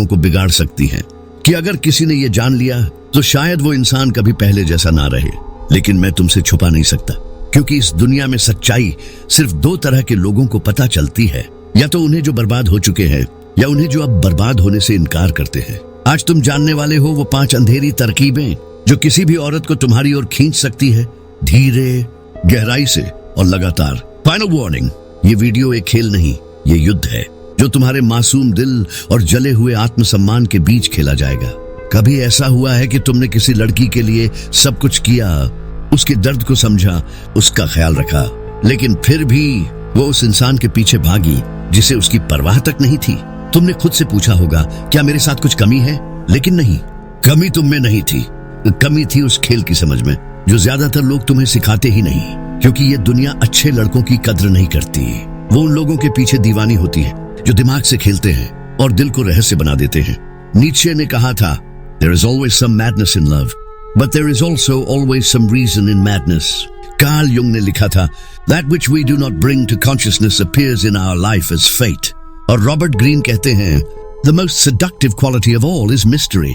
रिश्तों को बिगाड़ सकती हैं, कि अगर किसी ने ये जान लिया तो शायद वो इंसान कभी पहले जैसा ना रहे। लेकिन मैं तुमसे छुपा नहीं सकता, क्योंकि इस दुनिया में सच्चाई सिर्फ दो तरह के लोगों को पता चलती है, या तो उन्हें जो बर्बाद हो चुके हैं या उन्हें जो अब बर्बाद होने से इनकार करते हैं। आज तुम जानने वाले हो वो 5 अंधेरी तरकीबें जो किसी भी औरत को तुम्हारी ओर खींच सकती है, धीरे, गहराई से और लगातार। फाइनल वार्निंग, ये वीडियो एक खेल नहीं, ये युद्ध है जो तुम्हारे मासूम दिल और जले हुए आत्मसम्मान के बीच खेला जाएगा। कभी ऐसा हुआ है कि तुमने किसी लड़की के लिए सब कुछ किया, उसके दर्द को समझा, उसका ख्याल रखा, लेकिन फिर भी वो उस इंसान के पीछे भागी जिसे उसकी परवाह तक नहीं थी। तुमने खुद से पूछा होगा, क्या मेरे साथ कुछ कमी है? लेकिन नहीं, कमी तुम में नहीं थी, कमी थी उस खेल की समझ में जो ज्यादातर लोग तुम्हें सिखाते ही नहीं, क्योंकि ये दुनिया अच्छे लड़कों की कद्र नहीं करती। वो उन लोगों के पीछे दीवानी होती है जो दिमाग से खेलते हैं और दिल को रहस्य बना देते हैं। नीत्शे ने कहा था, There is always some madness in love, but there is also always some reason in madness. Carl Jung ने लिखा था, That which we do not bring to consciousness appears in our life as fate. और Robert Greene कहते हैं, The most seductive quality of all is mystery.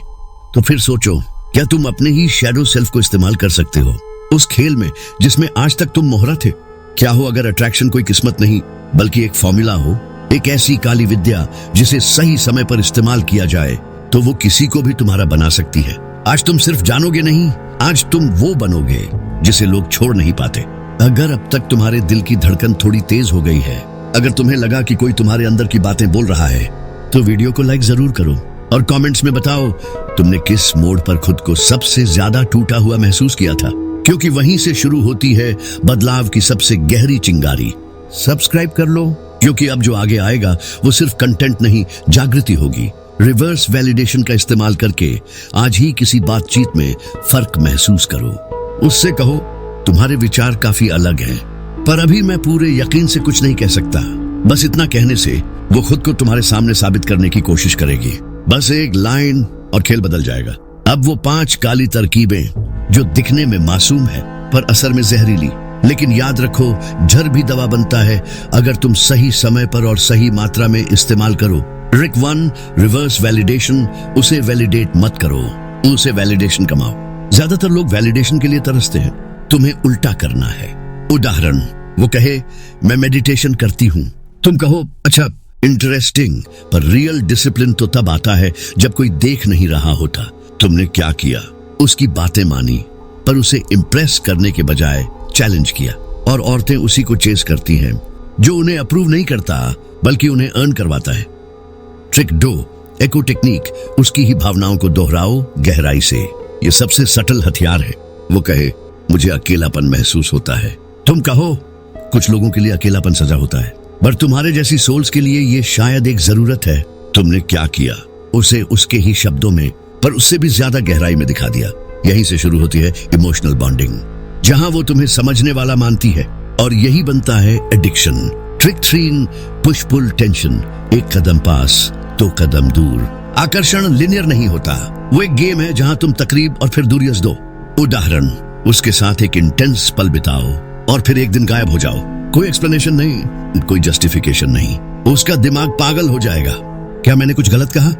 तो फिर सोचो, क्या तुम अपने ही शैडो सेल्फ को इस्तेमाल कर सकते हो उस खेल में जिसमें आज तक तुम मोहरा थे? क्या हो अगर अट्रैक्शन कोई किस्मत नहीं बल्कि एक फॉर्मूला हो, एक ऐसी काली विद्या जिसे सही समय पर इस्तेमाल किया जाए तो वो किसी को भी तुम्हारा बना सकती है। आज तुम सिर्फ जानोगे नहीं, आज तुम वो बनोगे जिसे लोग छोड़ नहीं पाते। अगर अब तक तुम्हारे दिल की धड़कन थोड़ी तेज हो गई है, अगर तुम्हें लगा कि कोई तुम्हारे अंदर की बातें बोल रहा है, तो वीडियो को लाइक जरूर करो और कमेंट्स में बताओ तुमने किस मोड़ पर खुद को सबसे ज्यादा टूटा हुआ महसूस किया था, क्योंकि वहीं से शुरू होती है बदलाव की सबसे गहरी चिंगारी। सब्सक्राइब कर लो, क्योंकि अब जो आगे आएगा वो सिर्फ कंटेंट नहीं, जागृति होगी। रिवर्स वैलिडेशन का इस्तेमाल करके आज ही किसी बातचीत में फर्क महसूस करो। उससे कहो, तुम्हारे विचार काफी अलग हैं, पर अभी मैं पूरे यकीन से कुछ नहीं कह सकता। बस इतना कहने से वो खुद को तुम्हारे सामने साबित करने की कोशिश करेगी। बस एक लाइन और खेल बदल जाएगा। अब वो 5 काली तरकीबें जो दिखने में मासूम है पर असर में जहरीली, लेकिन याद रखो, जहर भी दवा बनता है अगर तुम सही समय पर और सही मात्रा में इस्तेमाल करो। Trick 1, reverse validation. उसे वैलिडेट मत करो, उसे वैलिडेशन कमाओ। ज्यादातर लोग वैलिडेशन के लिए तरसते हैं, तुम्हें उल्टा करना है। उदाहरण, वो कहे, मैं मेडिटेशन करती हूँ, तुम कहो, अच्छा इंटरेस्टिंग, पर रियल डिसिप्लिन तो तब आता है जब कोई देख नहीं रहा होता। तुमने क्या किया? उसकी बातें मानी, पर उसे इम्प्रेस करने के बजाय चैलेंज किया। और औरतें उसी को चेस करती हैं जो उन्हें अप्रूव नहीं करता बल्कि उन्हें अर्न करवाता है। ट्रिक 2, एको टेक्निक। उसकी ही भावनाओं को दोहराओ गहराई से। ये सबसे सटल हथियार है। वो कहे, मुझे अकेलापन महसूस होता है, तुम कहो, कुछ लोगों के लिए अकेलापन सजा होता है, पर तुम्हारे जैसी सोल्स के लिए ये शायद एक जरूरत है। तुमने क्या किया? उसे उसके ही शब्दों में, पर उससे भी ज्यादा गहराई में दिखा दिया। यहीं से शुरू होती है इमोशनल बॉन्डिंग, जहां वो तुम्हें समझने वाला मानती है, और यही बनता है addiction. Trick 3, push pull tension. एक कदम पास तो कदम दूर। आकर्षण लिनियर नहीं होता, वो एक गेम है जहां तुम तकरीब और फिर दूरियत दो। उदाहरण, उसके साथ एक इंटेंस पल बिताओ और फिर एक दिन गायब हो जाओ। कोई एक्सप्लेनेशन नहीं, कोई जस्टिफिकेशन नहीं। उसका दिमाग पागल हो जाएगा। क्या मैंने कुछ गलत कहा?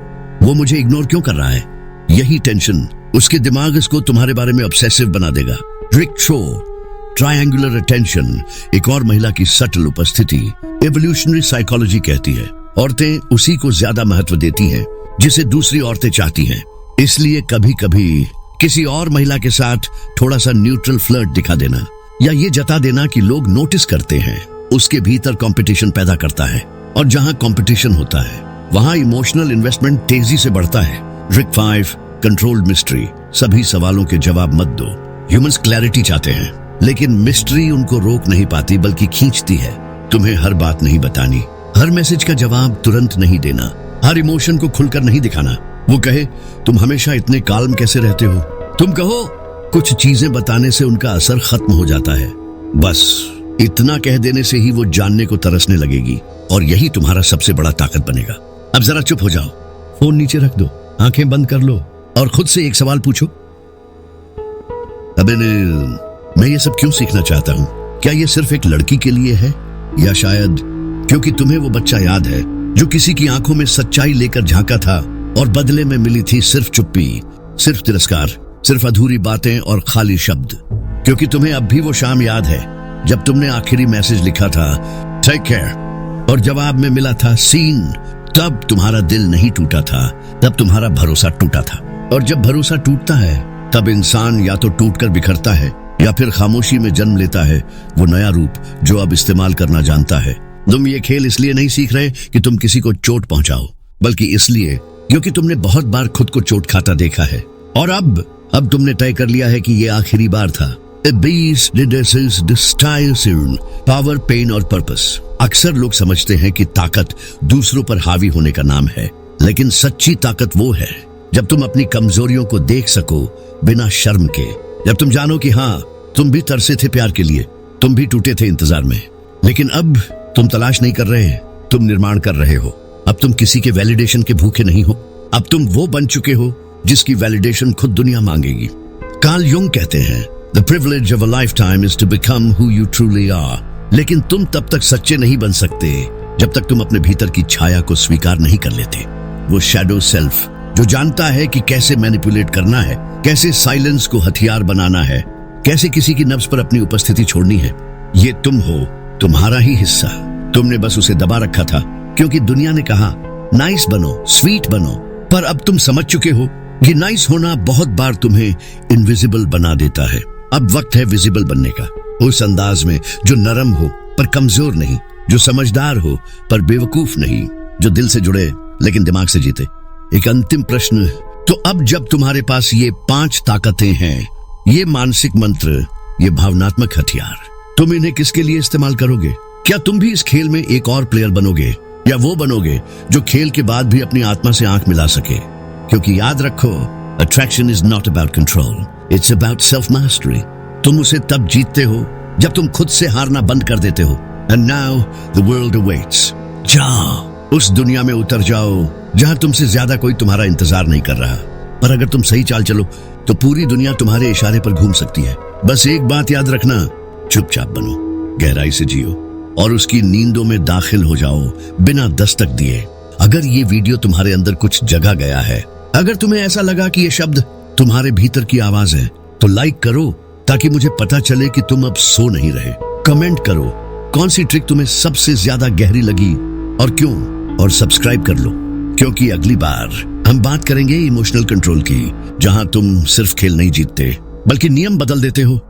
वो मुझे इग्नोर क्यों कर रहा है? यही टेंशन उसके दिमाग इसको तुम्हारे बारे में ऑब्सेसिव बना देगा। Trick 4, triangular attention. एक और महिला की सटल उपस्थिति। एवोल्यूशनरी साइकोलॉजी कहती है, औरतें उसी को ज्यादा महत्व देती हैं जिसे दूसरी औरतें चाहती हैं। इसलिए कभी कभी किसी और महिला के साथ थोड़ा सा न्यूट्रल फ्लर्ट दिखा देना, या ये जता देना कि लोग नोटिस करते हैं, उसके भीतर कंपटीशन पैदा करता है। और जहां कंपटीशन होता है वहां इमोशनल इन्वेस्टमेंट तेजी से बढ़ता है। Trick 5, controlled mystery. सभी सवालों के जवाब मत दो। ह्यूमंस क्लैरिटी चाहते हैं, लेकिन मिस्ट्री उनको रोक नहीं पाती बल्कि खींचती है। तुम्हें हर बात नहीं बतानी, हर मैसेज का जवाब तुरंत नहीं देना, हर इमोशन को खुलकर नहीं दिखाना। वो कहे, तुम हमेशा इतने काल्म कैसे रहते हो? तुम कहो, कुछ चीजें बताने से उनका असर खत्म हो जाता है। बस इतना कह देने से ही वो जानने को तरसने लगेगी, और यही तुम्हारा सबसे बड़ा ताकत बनेगा। अब जरा चुप हो जाओ, फोन नीचे रख दो, आंखें बंद कर लो और खुद से एक सवाल पूछो, अबे मैं ये सब क्यों सीखना चाहता हूँ? क्या ये सिर्फ एक लड़की के लिए है, या शायद क्योंकि तुम्हें वो बच्चा याद है जो किसी की आंखों में सच्चाई लेकर झांका था और बदले में मिली थी सिर्फ चुप्पी, सिर्फ तिरस्कार, सिर्फ अधूरी बातें और खाली शब्द। क्योंकि तुम्हें अब भी वो शाम याद है जब तुमने आखिरी मैसेज लिखा था, टेक केयर, और जवाब में मिला था सीन। तब तुम्हारा दिल नहीं टूटा था, तब तुम्हारा भरोसा टूटा था। और जब भरोसा टूटता है तब इंसान या तो टूटकर बिखरता है या फिर खामोशी में जन्म लेता है वो नया रूप जो अब इस्तेमाल करना जानता है। तुम ये खेल इसलिए नहीं सीख रहे कि तुम किसी को चोट पहुंचाओ, बल्कि इसलिए क्योंकि तुमने बहुत बार खुद को चोट खाता देखा है। और अब तुमने तय कर लिया है कि ये आखिरी बार था। पावर, पेन और पर्पस। अक्सर लोग समझते हैं कि ताकत दूसरों पर हावी होने का नाम है, लेकिन सच्ची ताकत वो है जब तुम अपनी कमजोरियों को देख सको बिना शर्म के। जब तुम जानो कि हाँ, तुम भी तरसे थे प्यार के लिए, तुम भी टूटे थे इंतजार में, लेकिन अब तुम तलाश नहीं कर रहे, तुम निर्माण कर रहे हो। अब तुम किसी के वैलिडेशन के भूखे नहीं हो, अब तुम वो बन चुके हो जिसकी वैलिडेशन खुद दुनिया मांगेगी। कार्ल युंग कहते हैं, The privilege of a lifetime is to become who you truly are. लेकिन तुम तब तक सच्चे नहीं बन सकते जब तक तुम अपने भीतर की छाया को स्वीकार नहीं कर लेते। वो शैडो सेल्फ जो जानता है कि कैसे मैनिपुलेट करना है, कैसे साइलेंस को हथियार बनाना है, कैसे किसी की नब्ज पर अपनी उपस्थिति छोड़नी है। ये तुम हो, तुम्हारा ही हिस्सा। तुमने बस उसे दबा रखा था क्योंकि दुनिया ने कहा नाइस बनो, स्वीट बनो। पर अब तुम समझ चुके हो कि नाइस होना बहुत बार तुम्हें इनविजिबल बना देता है। अब वक्त है विजिबल बनने का, उस अंदाज में जो नरम हो पर कमजोर नहीं, जो समझदार हो पर बेवकूफ नहीं, जो दिल से जुड़े लेकिन दिमाग से जीते। एक अंतिम प्रश्न, तो अब जब तुम्हारे पास ये 5 ताकतें हैं, ये मानसिक मंत्र, ये भावनात्मक हथियार, तुम इन्हें किसके लिए इस्तेमाल करोगे? क्या तुम भी इस खेल में एक और प्लेयर बनोगे, या वो बनोगे जो खेल के बाद भी अपनी आत्मा से आंख मिला सके? क्योंकि याद रखो, attraction is not about control, it's about self mastery. तुम उसे तब जीतते हो जब तुम खुद से हारना बंद कर देते हो। And now the world awaits. जाओ, उस दुनिया में उतर जाओ जहां तुमसे ज्यादा कोई तुम्हारा इंतजार नहीं कर रहा। पर अगर तुम सही चाल चलो तो पूरी दुनिया तुम्हारे इशारे पर घूम सकती है। बस एक बात याद रखना, चुपचाप बनो, गहराई से जियो और उसकी नींदों में दाखिल हो जाओ बिना दस्तक दिए। अगर ये वीडियो तुम्हारे अंदर कुछ जगह गया है, अगर तुम्हें ऐसा लगा कि ये शब्द तुम्हारे भीतर की आवाज है, तो लाइक करो ताकि मुझे पता चले कि तुम अब सो नहीं रहे। कमेंट करो कौन सी ट्रिक तुम्हें सबसे ज्यादा गहरी लगी और क्यों, और सब्सक्राइब कर लो, क्योंकि अगली बार हम बात करेंगे इमोशनल कंट्रोल की, जहां तुम सिर्फ खेल नहीं जीतते बल्कि नियम बदल देते हो।